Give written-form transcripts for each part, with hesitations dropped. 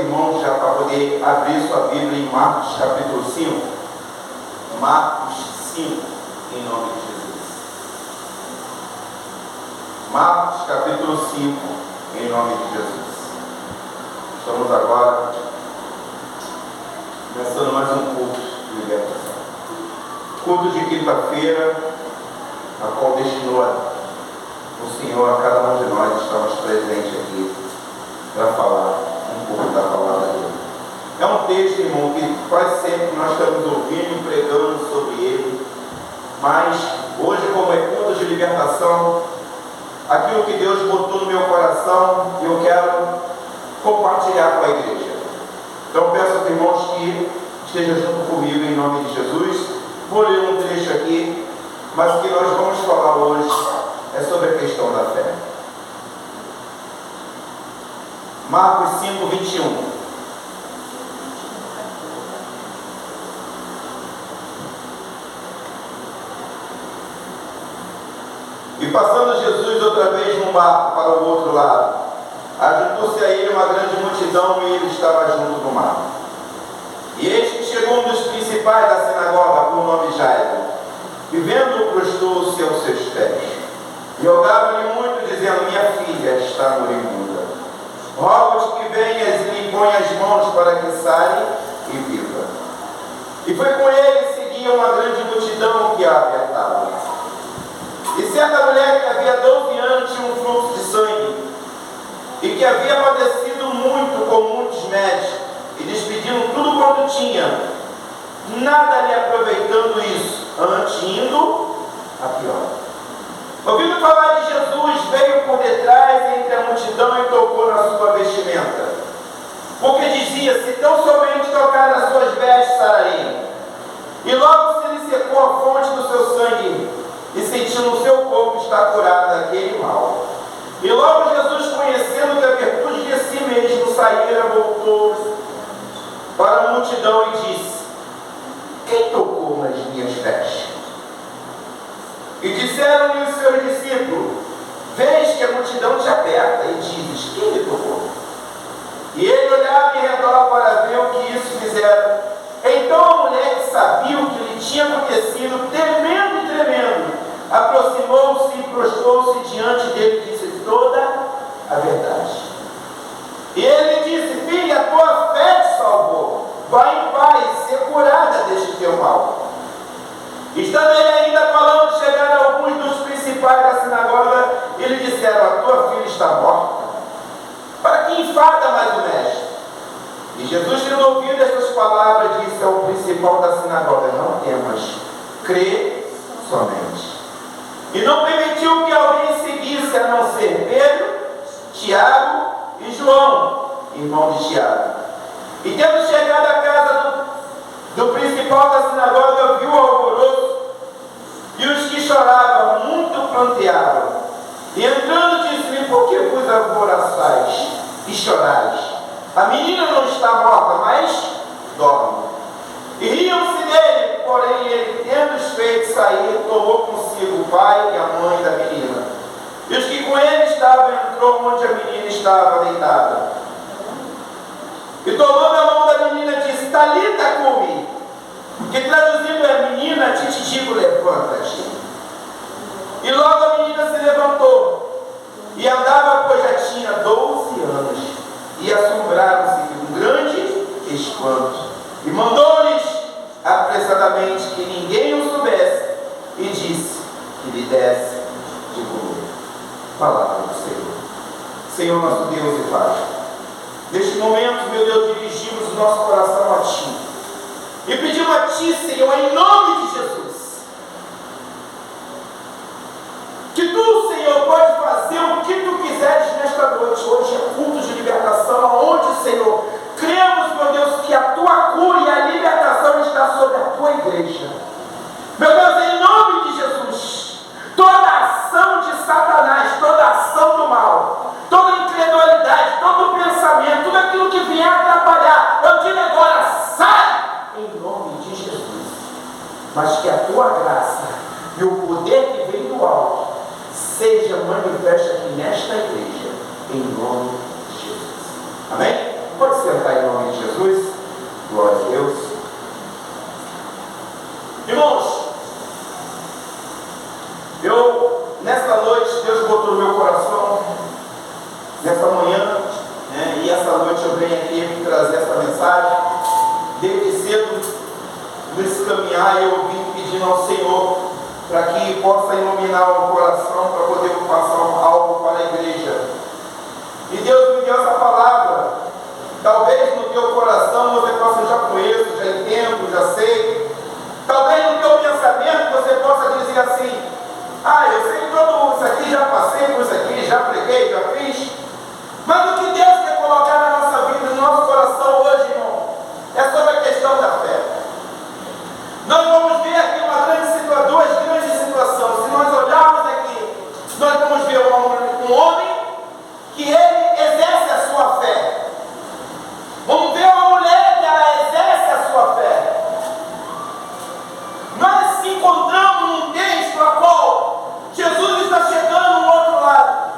irmãos já para poder abrir sua Bíblia em Marcos capítulo 5. Marcos 5, em nome de Jesus. Marcos capítulo 5, em nome de Jesus. Estamos agora começando mais um culto de libertação. Culto de quinta-feira, a qual destinou o Senhor a cada um de nós estamos presentes aqui para falar um pouco da palavra dele. É um texto, irmão, que quase sempre nós estamos ouvindo e pregando sobre ele, mas hoje, como é culto de libertação, aquilo que Deus botou no meu coração, eu quero compartilhar com a igreja. Então peço aos irmãos que estejam junto comigo em nome de Jesus. Vou ler um trecho aqui, mas o que nós vamos falar hoje é sobre a questão da fé. Marcos 5, 21. E passando Jesus outra vez num barco para o outro lado, ajuntou-se a ele uma grande multidão e ele estava junto do mar. E eis que chegou um dos principais da sinagoga, por nome Jairo, e vendo-o prostou-se aos seus pés. E rogava-lhe muito, dizendo: minha filha está moribunda. Rogo-te que venhas e lhe ponha as mãos para que saia e viva. E foi com ele e seguia uma grande multidão que a apertava. E certa mulher que havia 12 anos tinha um fluxo de sangue, e que havia padecido muito com muitos médicos, e despedindo tudo quanto tinha, nada lhe aproveitando isso, antes indo a pior. Ouvindo falar de Jesus, veio por detrás entre a multidão e tocou na sua vestimenta, porque dizia: se tão somente tocar nas suas vestes, sararei. E logo se lhe secou a fonte do seu sangue, e sentiu no seu corpo estar curado daquele mal. E logo Jesus, conhecendo que a virtude de si mesmo saíra, voltou para a multidão e disse: quem tocou nas minhas vestes? E disseram-lhe os seus discípulos: vês que a multidão te aperta, e dizes: quem lhe tocou? E ele olhava em redor para ver o que isso fizeram. Então a mulher, que sabia o que lhe tinha acontecido, temendo e tremendo, aproximou-se e prostrou-se diante dele e disse toda a verdade. E ele disse: filha, a tua fé te salvou. Vai em paz, ser curada deste teu mal. Estando ele ainda falando, chegaram alguns dos principais da sinagoga e lhe disseram: a tua filha está morta. Para que enfada mais o mestre? E Jesus, tendo ouvido estas palavras, disse ao principal da sinagoga: não temas, crê somente. E não permitiu que alguém seguisse, a não ser Pedro, Tiago e João, irmão de Tiago. E tendo chegado à casa do principal da sinagoga, viu o alvoroço e os que choravam muito pranteavam. E entrando disse-lhe: por que vos alvoroçais e chorais? A menina não está morta, mas dorme. E riam-se dele, porém ele, tendo os feito sair, tomou consigo o pai e a mãe da menina. E os que com ele estavam, entrou onde a menina estava deitada. E tomando a mão da menina, disse: Talita cumi, que traduzindo é: menina, te digo, levanta-te. E logo a menina se levantou e andava, pois já tinha 12 anos. E assombraram-se com grande espanto. E mandou-lhes apressadamente que ninguém o soubesse, e disse que lhe desse de comer. Palavra do Senhor. Senhor nosso Deus e Pai, neste momento, meu Deus, dirigimos o nosso coração a Ti e pedimos a Ti, Senhor, em nome de Jesus, que Tu, Senhor, pode fazer o que Tu quiseres nesta noite. Hoje é culto de libertação, onde, Senhor, cremos, meu Deus, que a Tua cura e a libertação está sobre a Tua igreja. Meu Deus, em nome de Jesus, toda ação de Satanás, toda ação do mal, toda incredulidade, todo pensamento, tudo aquilo que vier atrapalhar, eu digo agora: sai em nome de Jesus. Mas que a Tua graça e o poder que vem do alto seja manifesto aqui nesta igreja, em nome de Jesus. Amém? Pode sentar em nome de Jesus. Glória a Deus. Irmãos, nessa noite, Deus botou no meu coração, nessa manhã, e essa noite eu venho aqui trazer essa mensagem. Desde cedo, nesse caminhar, eu vim pedindo ao Senhor para que possa iluminar o coração, para poder passar algo para a igreja. E Deus me deu essa palavra. Talvez no teu coração você possa, já conheço, já entendo, já sei. Talvez no teu pensamento você possa dizer assim: eu sei tudo isso aqui, já passei por isso aqui, já preguei, já fiz. Mas o que Deus quer colocar na nossa vida, no nosso coração hoje, irmão, é sobre a questão da fé. Nós vamos ver aqui duas grandes situações. Se nós olharmos aqui, nós vamos ver um homem que ele exerce a sua fé. Vamos ver uma mulher que ela exerce a sua fé. Nós se encontramos num texto a qual Jesus está chegando no outro lado.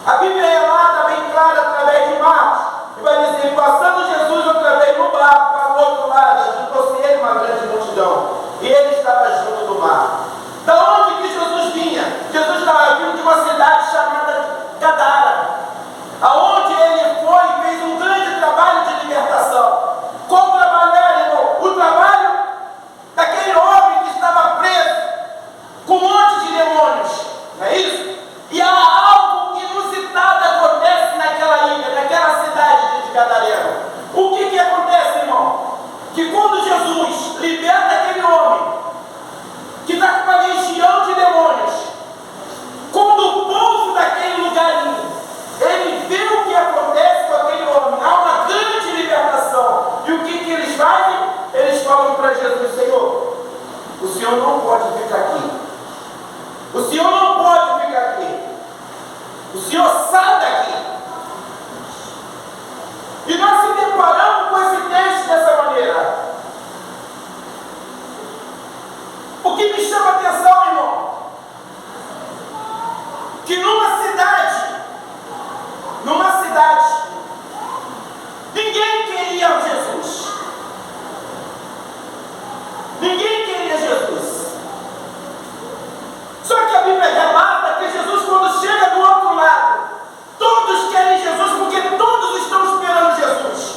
A Bíblia relata bem clara através de Marcos, e vai dizer: passando Jesus outra vez no barco para o outro lado, ajuntou-se ele uma grande multidão, e ele estava junto do mar. Da onde que Jesus vinha? Jesus estava vindo de uma cidade chamada Gadara, aonde ele foi e fez um grande trabalho de libertação. Qual trabalho era, irmão? O trabalho daquele homem que estava preso com um monte de demônios, não é isso? E há algo inusitado acontece naquela ilha, naquela cidade de Gadareno. O que acontece, irmão? Que quando Jesus liberta aquele homem que está com uma legião de demônios, quando o povo daquele lugar ele vê o que acontece com aquele homem, há uma grande libertação. E o que eles fazem? Eles falam para Jesus: Senhor, o Senhor não pode ficar aqui. O Senhor não pode ficar aqui. O Senhor sai daqui. E nós se deparamos com esse texto dessa maneira. O que me chama a atenção, irmão, que numa cidade, ninguém queria Jesus. Ninguém queria Jesus. Só que a Bíblia relata que Jesus, quando chega do outro lado, todos querem Jesus, porque todos estão esperando Jesus.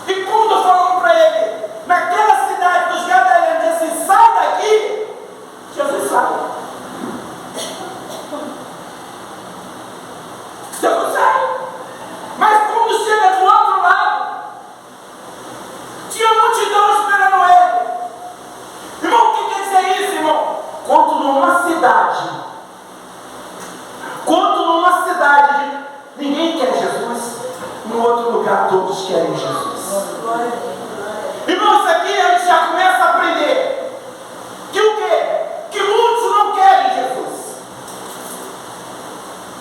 E quando falam para ele, naquela cidade dos Gadarenos, assim: sai daqui, Jesus sai. Jesus sai. Mas quando chega do outro lado, tinha multidão esperando ele. Irmão, o que quer dizer isso, irmão? Quando numa cidade ninguém quer Jesus, no outro lugar todos querem Jesus. Irmão, isso aqui a gente já começa a aprender que o quê? Que muitos não querem Jesus.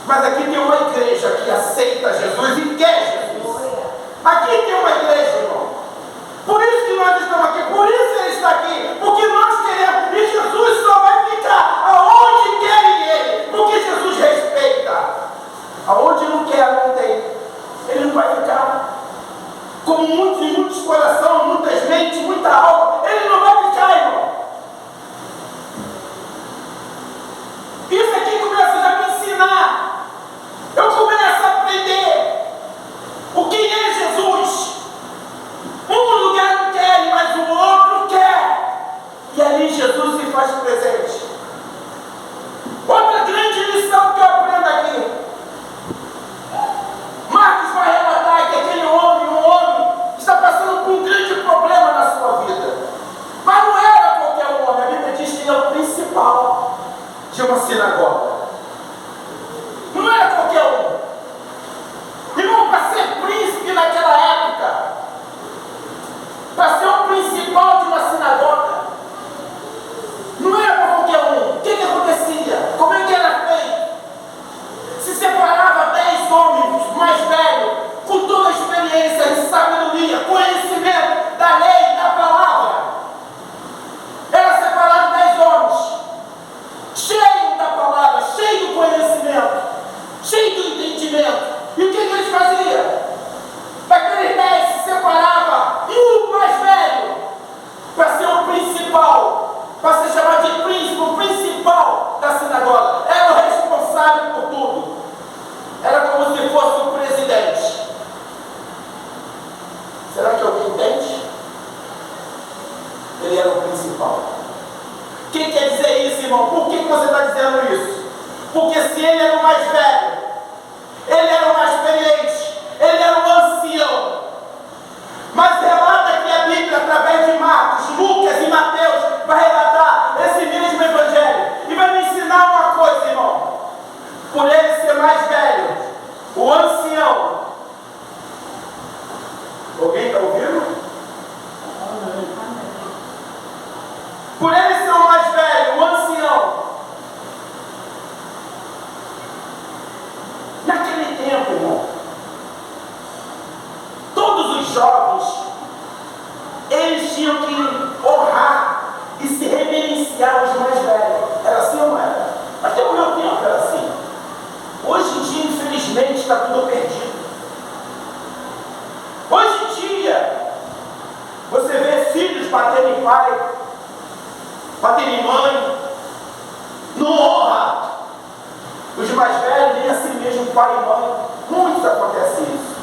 Mas aqui tem uma igreja que aceita Jesus e quer Jesus. Aqui tem uma igreja, irmão. Por isso que nós estamos aqui, por isso ele está aqui, porque nós queremos, e Jesus só vai ficar aonde querem ele, porque Jesus respeita. Aonde não quer, não tem. Ele não vai ficar. Como muitos corações, muitas mentes, muita alma, ele não vai ficar, irmão. Isso aqui começa já a me ensinar. Eu começo a aprender o que é Jesus. Um lugar não quer, mas o outro quer. E ali Jesus se faz presente. Outra grande lição que eu aprendo aqui. Marcos vai relatar que aquele homem, um homem, está passando por um grande problema na sua vida. Mas não era qualquer homem. A Bíblia diz que ele é o principal de uma sinagoga. Não era qualquer um. Irmão, para ser príncipe naquela época, para ser o principal de uma sinagoga, não era para qualquer um. O que acontecia? Como é que era feito? Se separava 10 homens mais velhos, com toda a experiência e sabedoria, conhecimento da lei, da palavra. Era separado 10 homens, cheios da palavra, cheios do conhecimento, cheios do entendimento. E o que fazia? Daqueles 10 se separava e o mais velho, para ser o principal, para ser chamado de príncipe, o principal da sinagoga, era o responsável por tudo. Era como se fosse o presidente. Será que alguém entende? Ele era o principal. O que quer dizer isso, irmão? Por que você está dizendo isso? Porque se ele era o mais velho, ele era o mais experiente, ele era o ancião. Mas relata que a Bíblia, através de Marcos, Lucas e Mateus, vai relatar esse mesmo evangelho e vai me ensinar uma coisa, irmão. Por ele ser mais velho, o ancião. Alguém está ouvindo? Por ele ser o mais velho, o ancião. Naquele tempo, irmão, todos os jovens, eles tinham que honrar e se reverenciar os mais velhos. Era assim ou não era? Até o meu tempo era assim. Hoje em dia, infelizmente, está tudo perdido. Hoje em dia, você vê filhos batendo em pai, batendo em mãe, não honra os mais velhos, nem assim mesmo pai e mãe. Muitos acontece isso.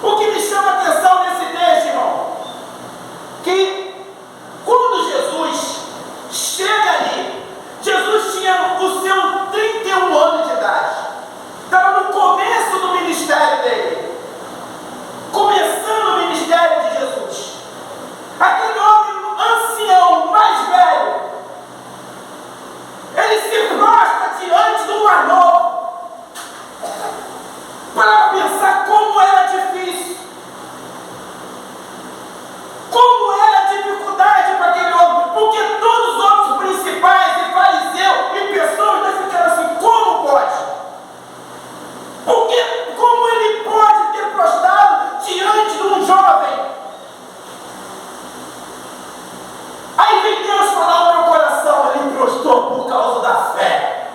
O que me chama a atenção nesse texto, irmão, que quando Jesus chega ali, Jesus tinha o seu 31 anos de idade. Estava no começo do ministério dele. Começando o ministério de Jesus. Aquele homem ancião, mais velho, ele se prostra diante do mais novo. Para pensar como era difícil. Como era a dificuldade para aquele homem. Porque todos os outros principais e fariseus e pessoas ficaram assim, como pode? Porque como ele pode ter prostrado diante de um jovem? Aí vem Deus falar no meu coração, ele prostrou por causa da fé.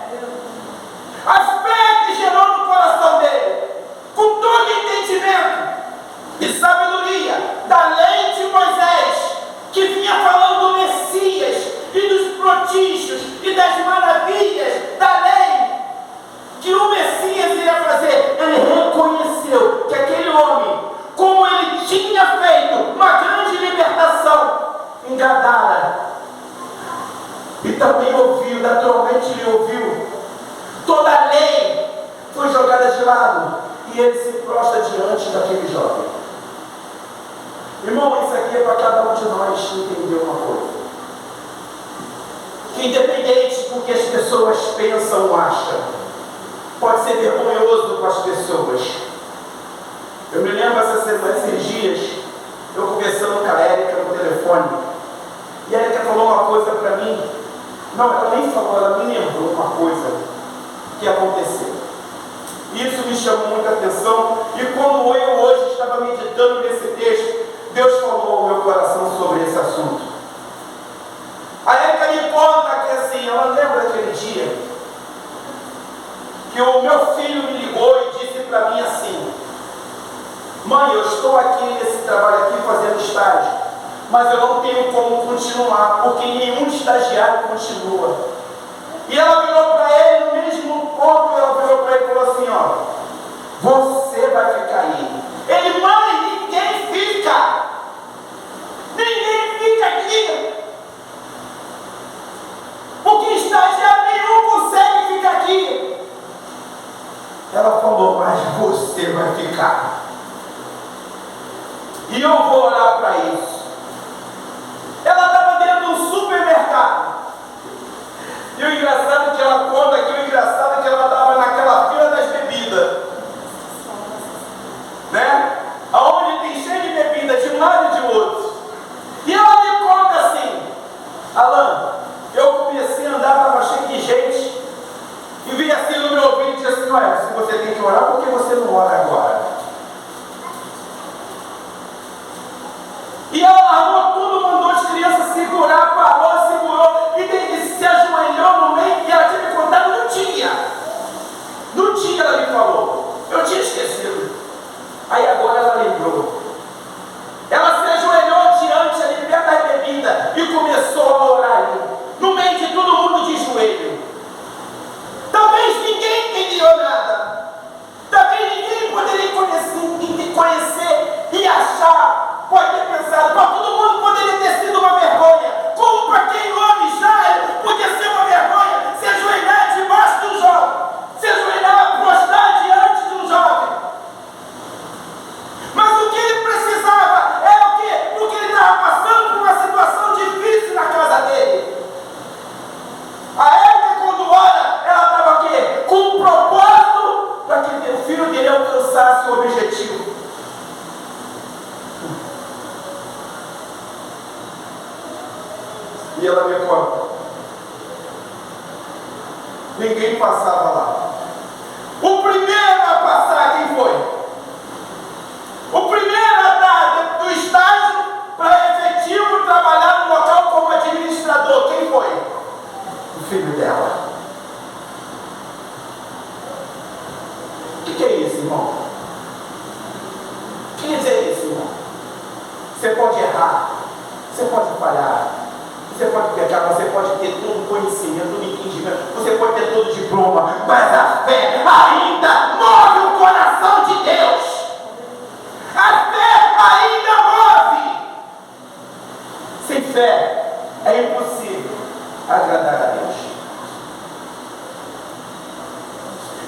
A fé que gerou no coração dele, com todo entendimento e sabedoria da lei de Moisés, que vinha falando do Messias e dos prodígios e das maravilhas da lei que o Messias iria fazer. Ele reconheceu que aquele homem, como ele tinha feito uma grande libertação em Gadara, e também ouviu, naturalmente ele ouviu, toda a lei foi jogada de lado, e ele se prostra diante daquele jovem. Irmão, isso aqui é para cada um de nós entender uma coisa, que independente do que as pessoas pensam ou acham, pode ser vergonhoso com as pessoas. Eu me lembro esses dias, eu conversando com a Érica no telefone, e a Érica falou uma coisa para mim. Não, ela nem falou, ela me lembrou uma coisa que aconteceu. Isso me chamou muita atenção, e quando eu hoje estava meditando nesse texto, Deus falou ao meu coração sobre esse assunto. A Érica me conta que assim, ela lembra daquele dia que o meu filho me ligou e disse para mim assim: mãe, eu estou aqui nesse trabalho aqui fazendo estágio, mas eu não tenho como continuar, porque nenhum estagiário continua. E ela virou para ele, no mesmo ponto, ela virou para ele e falou assim, ó, você vai ficar aí. Ele, mãe, ninguém fica. Ninguém fica aqui. Porque estagiário nenhum consegue ficar aqui. Ela falou, mas você vai ficar. E eu vou orar para isso. Ela estava dentro de um supermercado. E o engraçado que ela conta aqui, o engraçado é que ela estava naquela fila das bebidas. Né? Aonde tem cheio de bebida, de um lado e de outro. E ela me conta assim, Alan, eu comecei a andar, estava cheio de gente, e vi assim no meu ouvido e disse assim, ué, se você tem que orar, por que você não ora agora? E E ela me conta. Ninguém passava lá. O primeiro a passar, quem foi? O primeiro a dar do estágio para efetivo trabalhar no local como administrador, quem foi? O filho dela. O que é isso, irmão? O que quer dizer isso, irmão? Você pode errar, você pode falhar, você pode pecar, você pode ter todo o conhecimento, todo o entendimento, você pode ter todo o diploma, mas a fé ainda move o coração de Deus. A fé ainda move. Sem fé é impossível agradar a Deus.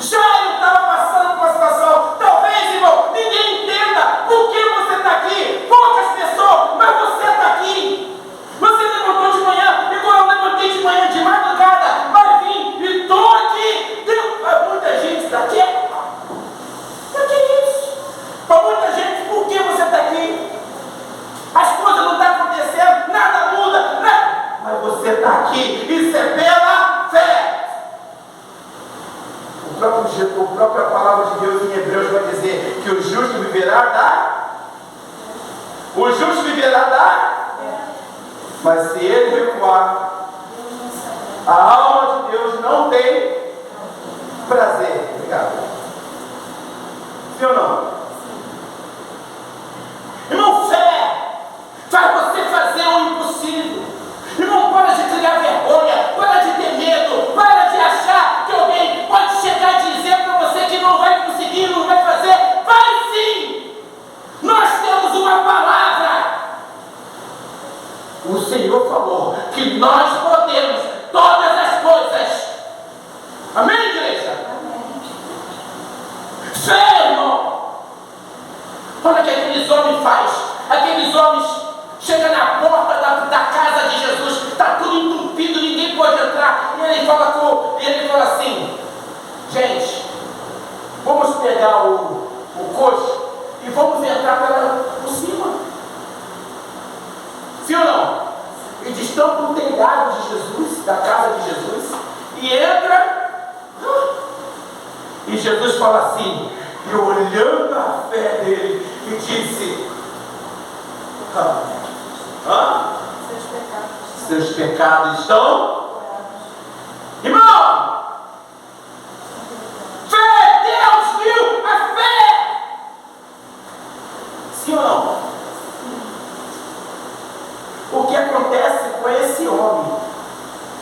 Jairo estava passando por uma situação, talvez, irmão, ninguém entenda por que você está aqui, poucas pessoas, mas você está aqui. Você levantou de manhã, igual eu levantei de manhã, de madrugada, mas vim e estou aqui. Tem muita gente está aqui. Para que isso? Para muita gente, por que você está aqui? As coisas não estão acontecendo, nada muda, nada. Mas você está aqui, isso é pela fé. A própria palavra de Deus em Hebreus vai dizer que o justo viverá da. O justo viverá da. Mas se ele recuar, a alma de Deus não tem prazer. Obrigado. Sim ou não? Irmão, fé faz você fazer o impossível. Irmão, para de criar vergonha, para de ter medo, para de achar que alguém pode chegar e dizer para você que não vai conseguir, não vai fazer. Vai sim! Nós temos uma palavra. O Senhor falou que nós podemos todas as coisas. Amém, igreja? Fé, irmão. Olha o que aqueles homens fazem. Aqueles homens chegam na porta da casa de Jesus, está tudo entupido, ninguém pode entrar. E ele fala assim: gente, vamos pegar o coxo e vamos entrar por cima. Sim ou não? Eles estão no telhado de Jesus, da casa de Jesus, e entra. E Jesus fala assim, e olhando a fé dele, e disse: seus pecados estão. Irmão, fé, Deus viu a fé. Sim ou não? O que acontece com esse homem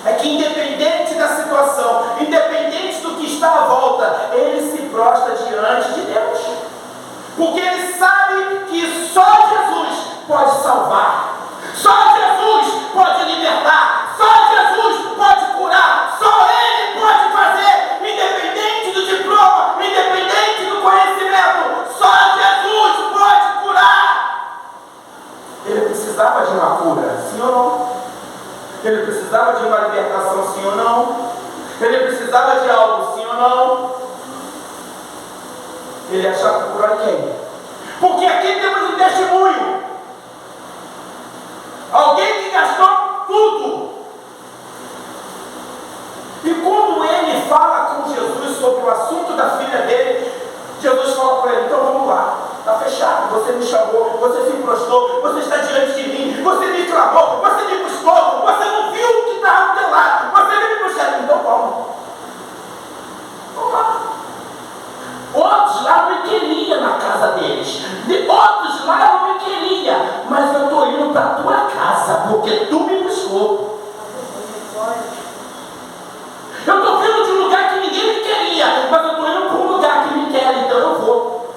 é que, independente da situação, independente do que está à volta, ele se prostra diante de Deus, porque ele sabe que só Jesus pode salvar, só Jesus pode libertar, só Jesus pode curar, só Ele pode fazer, independente do diploma, independente do conhecimento, só Jesus pode curar. Ele precisava de uma cura, sim ou não? Ele precisava de uma libertação, sim ou não? Ele precisava de algo, sim ou não? Ele achava que curar quem? Porque aqui temos um testemunho. Alguém que gastou tudo. E quando ele fala com Jesus sobre o assunto da filha dele, Jesus fala para ele: então vamos lá, está fechado, você me chamou, você se prostrou, você está diante de mim, você me clamou, você me buscou, você não viu o que estava do teu lado, você me buscou, então vamos. Vamos lá. Outros lá não me queriam na casa deles, outros lá não me queriam, mas eu estou indo para a tua casa, porque tu me buscou. Eu estou vindo de um lugar que ninguém me queria, mas eu estou indo para um lugar que me quer, então eu vou.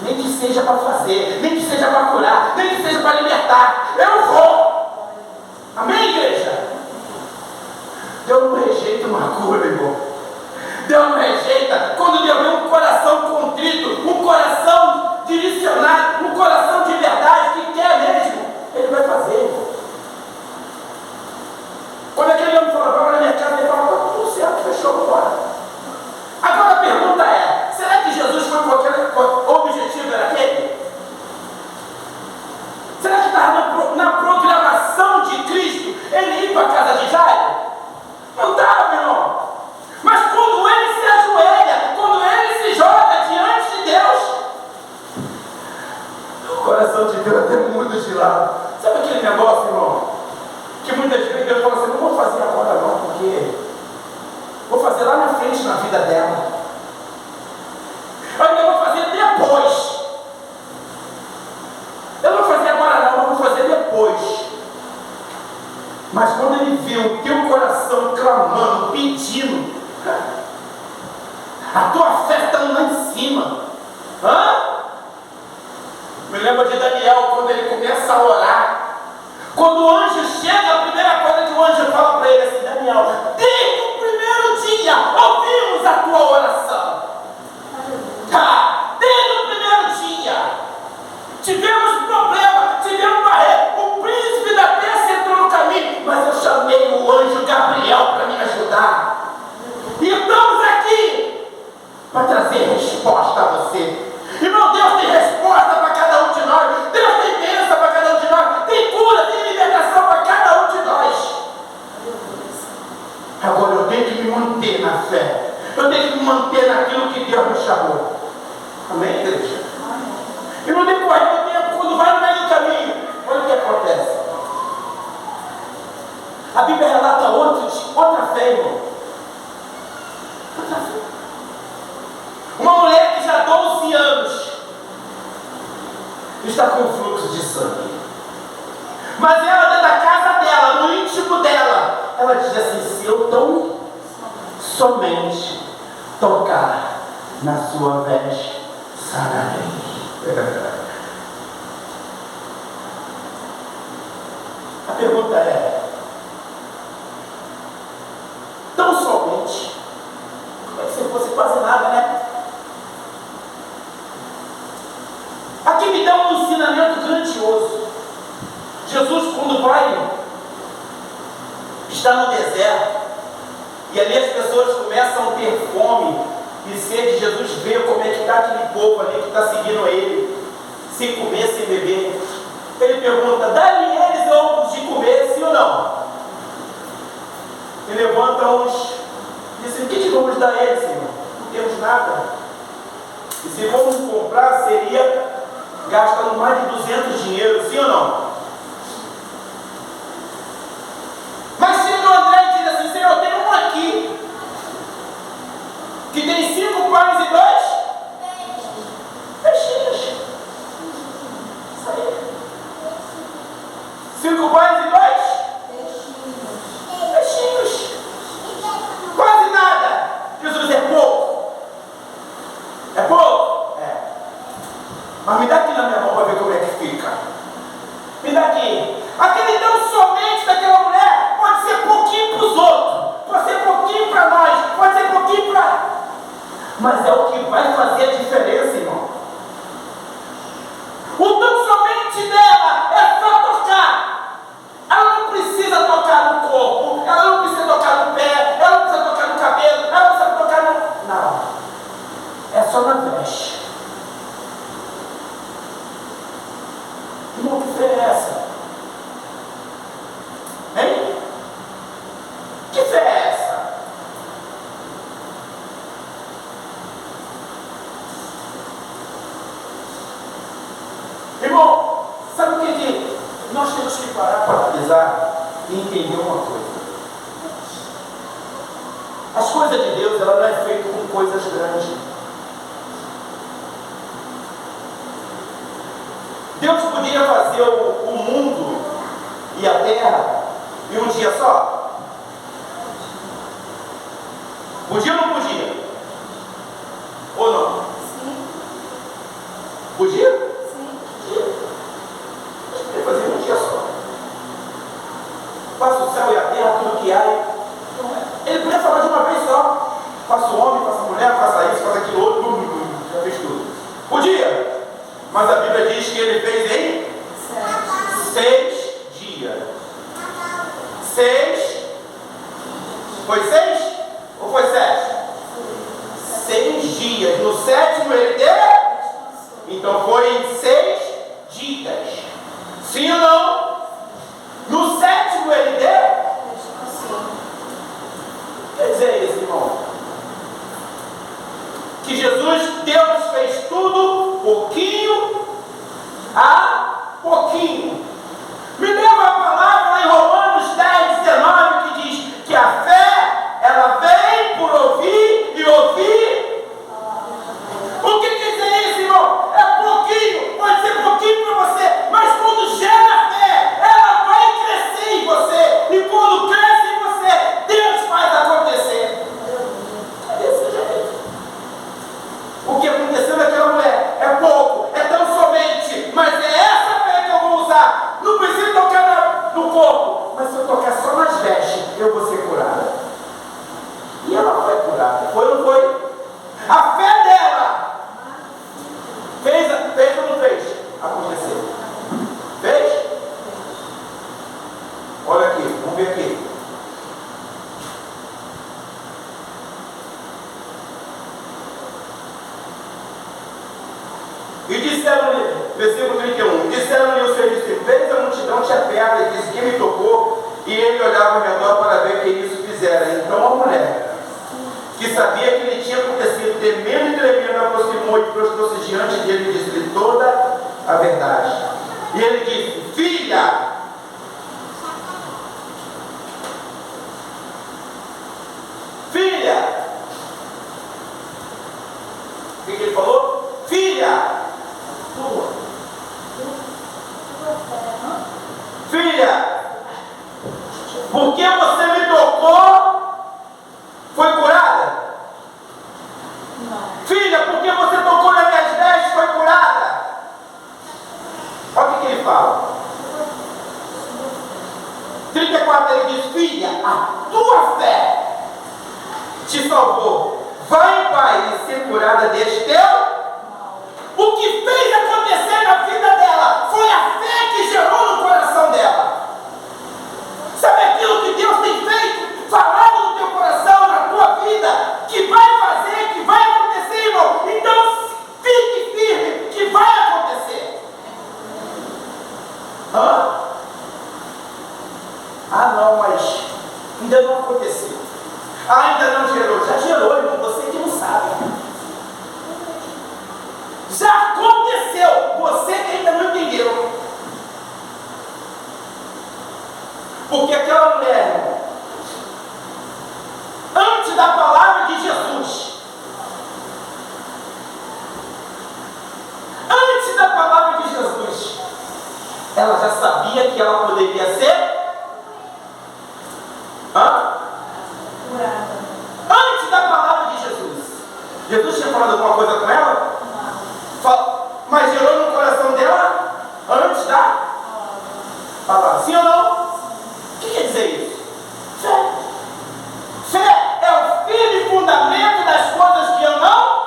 Nem que seja para fazer, nem que seja para curar, nem que seja para libertar, eu vou. Amém, igreja? Deus não rejeita uma cura, irmão. Deus não rejeita quando Deus vê um coração contrito, um coração direcionado, um coração de verdade que quer mesmo, Ele vai fazer. Quando aquele homem fala: vamos na minha casa, ele fala: tá tudo certo, fechou, vamos embora. Agora a pergunta é: será que Jesus foi com aquele objetivo, era aquele? Será que estava na programação de Cristo ele ir para clamando, pedindo. A tua fé está lá em cima. Me lembro de Daniel, quando ele começa a orar. Quando o anjo chega, a primeira coisa que o anjo fala para ele é assim: Daniel, desde o primeiro dia ouvimos a tua oração. Desde o primeiro dia tivemos problema, tivemos barreira. O príncipe da terra entrou no caminho, mas eu chamei o anjo Gabriel para me ajudar. E estamos aqui para trazer resposta a você. Irmão, Deus tem resposta para cada um de nós. Deus tem bênção para cada um de nós. Tem cura, tem libertação para cada um de nós. Agora eu tenho que me manter na fé. Eu tenho que me manter naquilo que Deus me chamou. Amém, igreja? E no decorrer do tempo, quando vai no meio do caminho, olha o que acontece. A Bíblia relata outra fé, irmão. Outra fé. Uma mulher que já há 12 anos está com fluxo de sangue. Mas ela, dentro da casa dela, no íntimo dela, ela diz assim: se eu tão somente tocar na sua veste, sararei. A pergunta é: tão somente? Como é que se fosse quase nada, né? Aqui me dá um ensinamento grandioso. Jesus, quando vai, está no deserto, e ali as pessoas começam a ter fome e sede. Jesus vê como é que está aquele povo ali que está seguindo ele, sem comer, sem beber. Ele pergunta: dá-lhe eles algo de comer, sim ou não? Ele levanta uns e diz: o que vamos dar a eles, Senhor? Não temos nada. E se vamos comprar, seria gastando mais de 200 dinheiro, sim ou não? Mas chega o André e diz assim: Senhor, eu tenho um aqui que tem 5 pães e 2 peixinhos. Isso aí. 5 pães e 2 peixinhos. Quase nada. Jesus: é pouco. É pouco? É. Mas me dá aqui na minha mão para ver como é que fica. Me dá aqui. Aquele tão somente daquela mulher pode ser pouquinho para os outros, pode ser pouquinho para nós, pode ser pouquinho para... Mas é o que vai fazer a diferença, irmão. O tão somente dela é só tocar. Ela não precisa tocar no corpo, ela não precisa tocar no pé, ela não precisa tocar no cabelo, ela não precisa tocar no... Não. É só na veste. Irmão, que fé é essa? Hein? Que fé é essa? Irmão, sabe o que nós temos que parar para analisar e entender uma coisa? As coisas de Deus, ela não é feita com coisas grandes. Deus podia fazer o mundo e a terra em um dia só? Podia ou não podia? Ou não? Sim. Podia? Sim. Podia. Mas podia fazer em um dia só. Faça o céu e a terra, tudo que há. Ele podia falar de uma vez só. Faça o homem, faça a mulher, faça isso, faça aquilo outro. Já fez tudo. Podia. Mas a Bíblia diz que ele fez em 6 dias. 6? Foi 6? Ou foi 7? 6 dias. No 7º ele deu? Então foi em 6 dias. Sim ou não? No 7º ele deu? Quer dizer isso, irmão? Que Deus fez tudo pouquinho a pouquinho. Me lembra a palavra lá em Romanos 10, 19, que diz que a fé, ela vem por ouvir e ouvir. O que E disseram-lhe, versículo 31, disseram-lhe os seus discípulos, vês a multidão te aperta e disse, quem me tocou? E ele olhava ao redor para ver o que isso fizera. Então a mulher, que sabia que lhe tinha acontecido, temendo e tremendo, aproximou e prostrou-se diante dele e disse-lhe toda a verdade. E ele disse, filha, o que ele falou? Filha, porque você me tocou, foi curada? Não. Filha, porque você tocou nas minhas vestes, foi curada? Olha o que ele fala. 34, ele diz, filha, a tua fé te salvou. Vai em paz e ser curada deste teu. O que fez acontecer na vida dela foi a fé que gerou no coração dela. Sabe aquilo que Deus tem feito, falado no teu coração, na tua vida, que vai fazer, que vai acontecer, irmão? Então fique firme, que vai acontecer. Não, mas ainda não aconteceu. Ainda não gerou. Já gerou, irmão, você que não sabe. Já aconteceu, você que ainda não entendeu. Porque aquela mulher, antes da palavra de Jesus, ela já sabia que ela poderia ser curada. Antes da palavra de Jesus. Jesus tinha falado alguma coisa com ela? Não. Mas gerou no coração dela antes da palavra. Sim ou não? O que quer dizer isso? Fé. Fé é o firme fundamento das coisas que eu não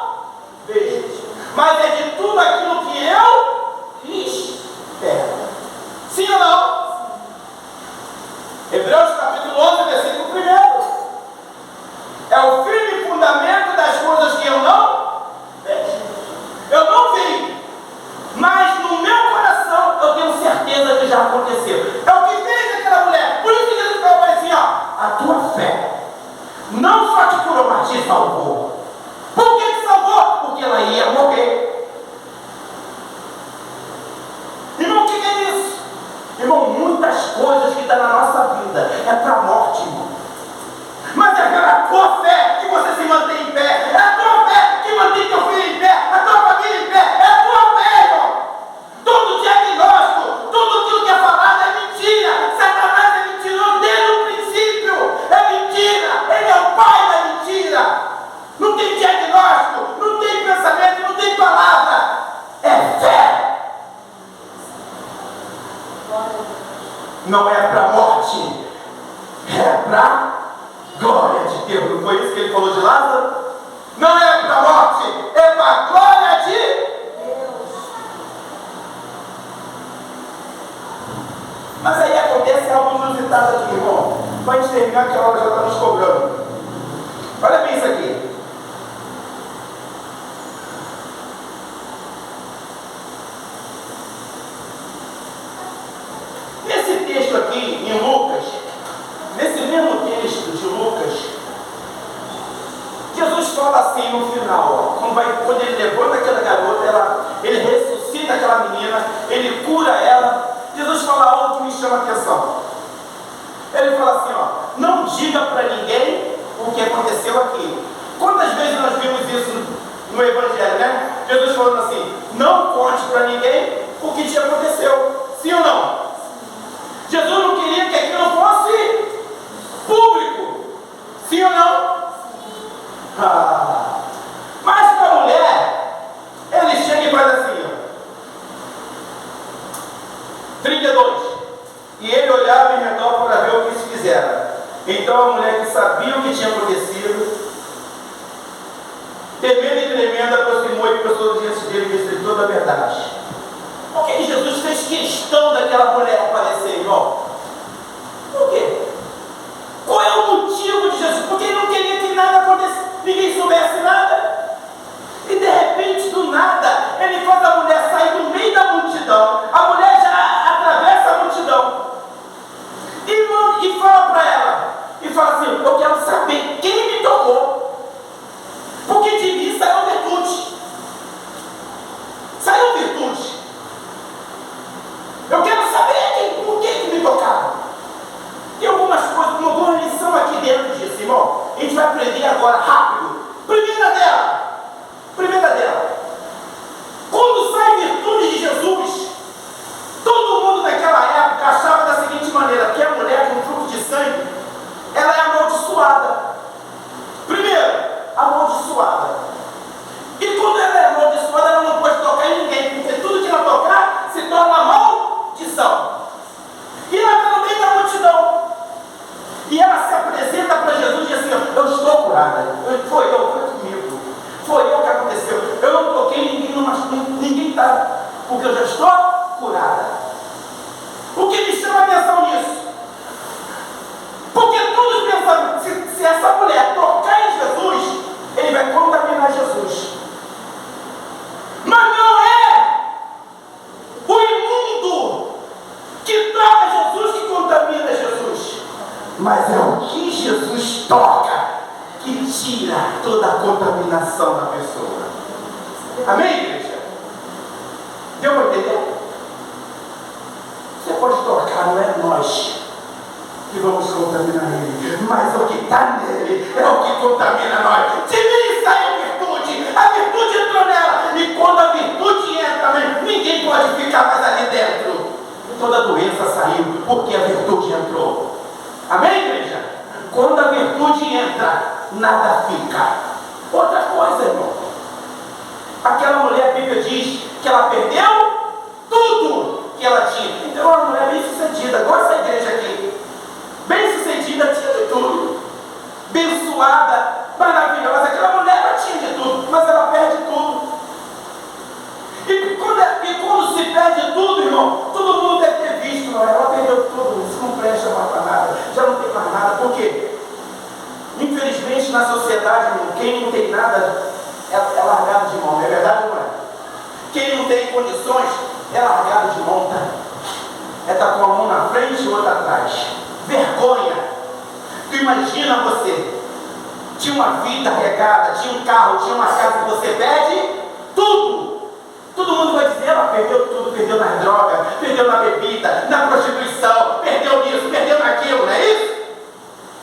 vejo, mas é de tudo aquilo que eu espero. Sim ou não? Hebreus capítulo 11, versículo 1. É o firme fundamento das coisas que eu não vejo. Eu não vi, mas no meu coração eu tenho certeza que já aconteceu. É o que fez aquela mulher. Por isso que Jesus falou assim, ó, a tua fé não só te curou, mas te salvou. Por que te salvou? Porque ela ia morrer. Irmão, o que é isso? Irmão, muitas coisas que estão na nossa vida é para a morte, irmão. Mas é a tua fé que você se mantém em pé. É a tua fé que mantém teu filho em pé, a tua família em pé. É a tua fé, irmão. Todo diagnóstico, tudo aquilo que é falado é mentira. Satanás é mentiroso desde o princípio. É mentira. Ele é o pai da mentira. Não tem diagnóstico, não tem pensamento, não tem palavra. É fé. Não é para a morte, é para glória de Deus. Não foi isso que ele falou de Lázaro? Não é para a morte, é para a glória de Deus. Mas aí acontece algo inusitado aqui, irmão. Para a gente terminar, que a hora já está nos cobrando. Olha bem isso aqui. Nesse texto aqui, em Lucas, nesse mesmo texto de Lucas, Jesus fala assim no final, ó, quando ele levanta aquela garota, ele ressuscita aquela menina, ele cura ela. Jesus fala algo que me chama a atenção. Ele fala assim, ó, não diga para ninguém o que aconteceu aqui. Quantas vezes nós vimos isso no Evangelho, né? Jesus falando assim, não conte para ninguém o que te aconteceu. Sim ou não? Jesus não queria que aquilo fosse público. Sim ou não? Mas para a mulher, ele chega e faz assim, ó. 32. E ele olhava em redor para ver o que se fizera. Então a mulher, que sabia o que tinha acontecido, temendo e tremendo, aproximou e prostrou diante dele e disse toda a verdade. Por que Jesus fez questão daquela mulher aparecer, irmão? Por quê? Qual é o motivo de Jesus? Porque ele não queria que nada acontecesse, ninguém soubesse nada. E de repente, do nada, ele faz a mulher eu quero saber quem me tocou. Porque de mim saiu virtude. Saiu virtude. Eu quero saber por que me tocaram. Tem algumas coisas, uma boa lição aqui dentro disso, irmão. A gente vai aprender agora, rápido. Primeira dela. Quando sai virtude de Jesus, todo mundo naquela época achava da seguinte maneira, que a mulher com fruto de sangue, ela é amaldiçoada. Primeiro, amaldiçoada. E quando ela é amaldiçoada, ela não pode tocar em ninguém, porque tudo que ela tocar se torna maldição. E ela está no meio da multidão. E ela se apresenta para Jesus e diz assim, eu estou curada. Foi comigo. Foi eu que aconteceu. Eu não toquei ninguém está, porque eu já estou curada. O que me chama a atenção nisso? Porque todos pensavam, se essa mulher tocar em Jesus, ele vai contaminar Jesus. Mas não é o imundo que toca Jesus que contamina Jesus. Mas é o que Jesus toca que tira toda a contaminação da pessoa. Amém, igreja? Deu para entender? Você pode tocar, não é nós que vamos contaminar ele, mas o que está nele é o que contamina nós. De mim saiu virtude, a virtude entrou nela, e quando a virtude entra também, ninguém pode ficar mais ali dentro. Toda doença saiu porque a virtude entrou. Amém, igreja? Quando a virtude entra, nada fica. Outra coisa, irmão, aquela mulher, a Bíblia diz que ela perdeu tudo que ela tinha. Então, uma mulher bem sucedida, igual essa igreja aqui, bem sucedida, tinha de tudo, abençoada, maravilhosa. Aquela mulher, ela tinha de tudo, mas ela perde tudo. E quando se perde tudo, irmão, todo mundo deve ter visto, não é? Ela perdeu tudo, isso não presta mais para nada, já não tem mais nada. Por quê? Infelizmente, na sociedade, irmão, quem não tem nada é largado de mão, é verdade ou não é? Quem não tem condições é largado de mão, tá? É estar com a mão na frente e outra atrás. Vergonha. Tu imagina você, tinha uma vida regada, tinha um carro, tinha uma casa, que você perde tudo. Todo mundo vai dizer, ela perdeu tudo, perdeu na droga, perdeu na bebida, na prostituição, perdeu nisso, perdeu naquilo, não é isso?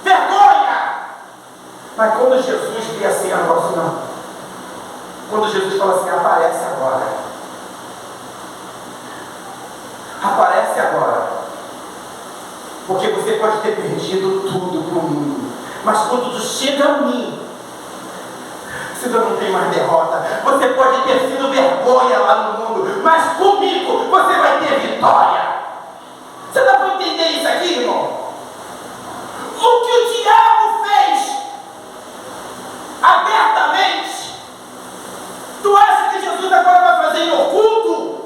Vergonha! Mas quando Jesus vê assim, não. Quando Jesus fala assim, aparece agora. Aparece agora. Porque você pode ter perdido tudo para o mundo, mas quando tu chega a mim, você não tem mais derrota. Você pode ter sido vergonha lá no mundo, mas comigo você vai ter vitória. Você dá para entender isso aqui, irmão? O que o diabo fez abertamente, tu acha que Jesus agora vai fazer em oculto?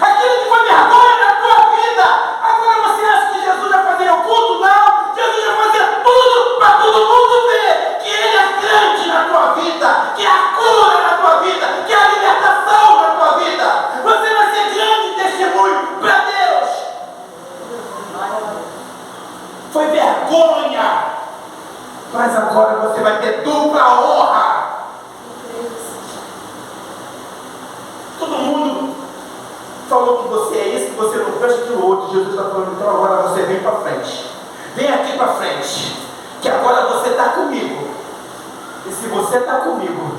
Aquilo que foi vergonha na tua vida, agora você acha que Jesus vai fazer em oculto? Não! Jesus vai fazer tudo para todo mundo ver que Ele é grande na tua vida, que é a cura na tua vida, que é a libertação na tua vida. Você vai ser grande testemunho para Deus. Foi vergonha, mas agora você vai ter dupla honra. Todo mundo falou que você é isso, que você não presta aquilo outro. Jesus está falando, então agora você vem para frente. Vem aqui para frente, que agora você está comigo. E se você está comigo,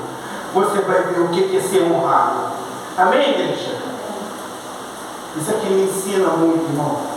você vai ver o que é ser honrado. Amém, igreja? Isso aqui me ensina muito, irmão.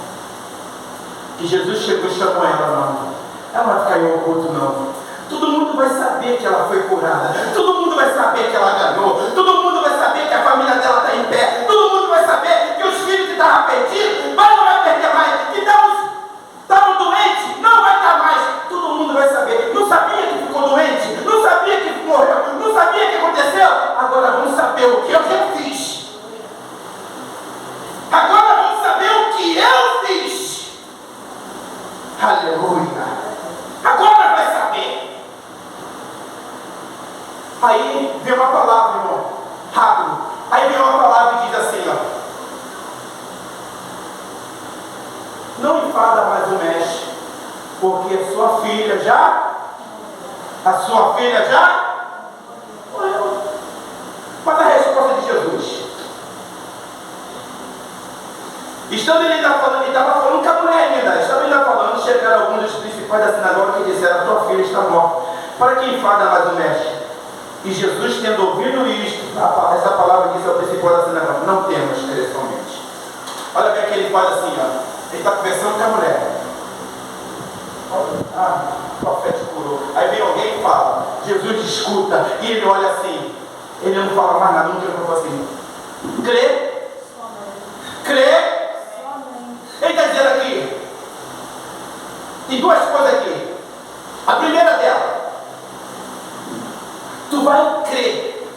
Que Jesus chegou e chamou ela, não. Ela não vai ficar em oculto, não. Todo mundo vai saber que ela foi curada. Todo mundo vai saber que ela ganhou. Todo mundo vai saber que a família dela está em pé. Todo mundo vai saber que os filhos que estavam perdidos, mas não vai perder mais. Que estavam doentes, não vai estar mais. Todo mundo vai saber. Não sabia que ficou doente. Não sabia que morreu. Não sabia o que aconteceu. Agora vamos saber o que eu fiz. Agora vamos saber o que eu fiz. Aleluia. Agora vai saber. Porque a sua filha já morreu. Mas a resposta de Jesus, estava falando com a mulher ainda, estava ainda falando, chegaram alguns dos principais da sinagoga que disseram: a tua filha está morta, para que enfada mais o mestre? E Jesus, tendo ouvido isto, essa palavra disse ao principal da sinagoga: não temas, crer somente. Olha bem que ele faz assim, ó. Ele está conversando com a mulher. O profeta curou. Aí vem alguém e fala, Jesus escuta, e ele olha assim, ele não fala mais nada, nunca falou assim: crê? Crê? Ele está dizendo aqui, tem duas coisas aqui. A primeira dela, tu vai crer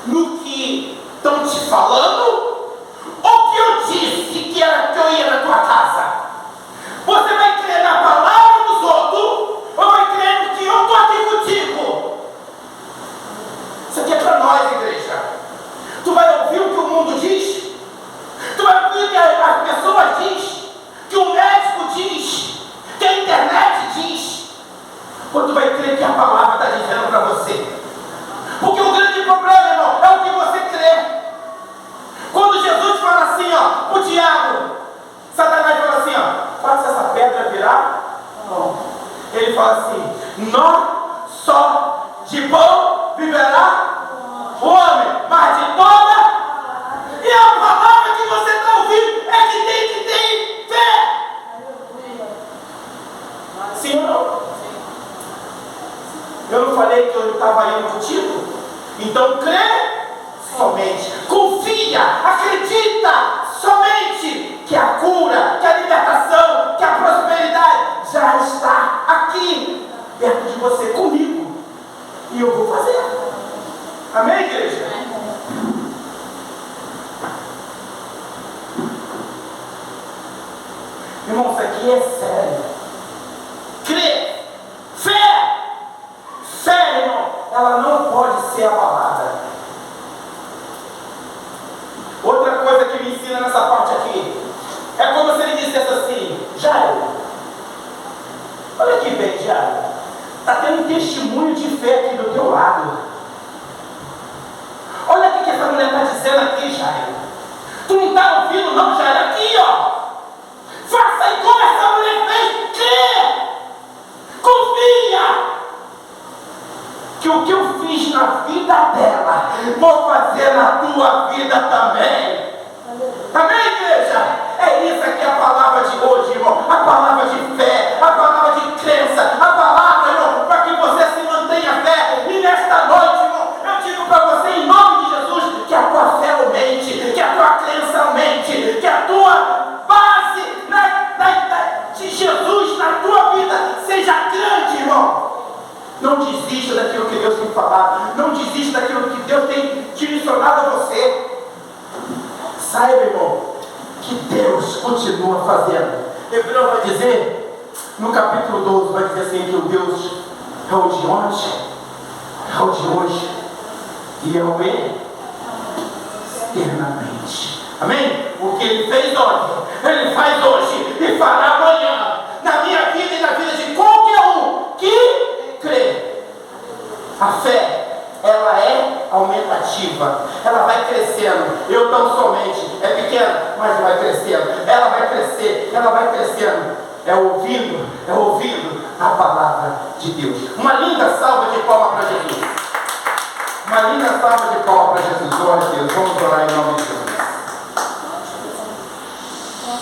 no que estão te falando, ou que eu disse que eu ia na tua casa? Você vai crer na palavra dos outros, ou vai crer no que eu estou aqui contigo? Isso aqui é para nós, igreja. Tu vai ouvir o que o mundo diz? Tu vai ouvir o que as pessoas dizem? Que o médico diz? Que a internet diz? Ou tu vai crer que a palavra está dizendo para você? Porque o grande problema, irmão, é o que você crê. Quando Jesus fala assim, ó, o diabo, Satanás fala assim, ó, faça essa pedra virar? Não. Ele fala assim: não só de pão viverá o homem, mas de toda. E a palavra que você está ouvindo é que tem fé. Sim ou não? Eu não falei que eu estava indo contigo? Então crê somente, confia, acredita somente que a cura, que a libertação, que a prosperidade já está aqui, perto de você, comigo. E eu vou fazer. Amém, igreja? Irmão, isso aqui é sério. Crê, fé, irmão, ela não pode ser abalada. Outra coisa que me ensina nessa parte aqui é como se ele dissesse assim: Jairo, olha aqui bem, Jairo, está tendo um testemunho de fé aqui do teu lado. Olha o que essa mulher está dizendo aqui, Jairo. Tu não está ouvindo não, Jairo? Aqui, ó. Faça igual essa mulher fez. Crê, confia que o que eu fiz na vida dela, vou fazer na tua vida também. Amém, igreja? É isso aqui a palavra de hoje, irmão. A palavra de fé, a palavra de crença, a palavra, irmão, para que você se mantenha fé. E nesta noite, irmão, eu digo para você, em nome de Jesus, que a tua fé aumente, que a tua crença aumente, que a tua base de Jesus na tua vida seja grande, irmão. Não desista daquilo que Deus tem falado. Não desista daquilo que Deus tem direcionado a você. Saiba, irmão, que Deus continua fazendo. Hebreu vai dizer, no capítulo 12, vai dizer assim, que o Deus é o de ontem, é o de hoje e é o eternamente. Amém? O que Ele fez ontem, Ele faz hoje e fará amanhã, na minha vida e na vida de qualquer um que crê. A fé, ela é aumentativa, ela vai crescendo. Eu tão somente, é pequena, mas vai crescendo. Ela vai crescer, ela vai crescendo. É ouvindo a palavra de Deus. Uma linda salva de palmas para Jesus. Uma linda salva de palmas para Jesus. Glória a Deus. Vamos orar em nome de Jesus.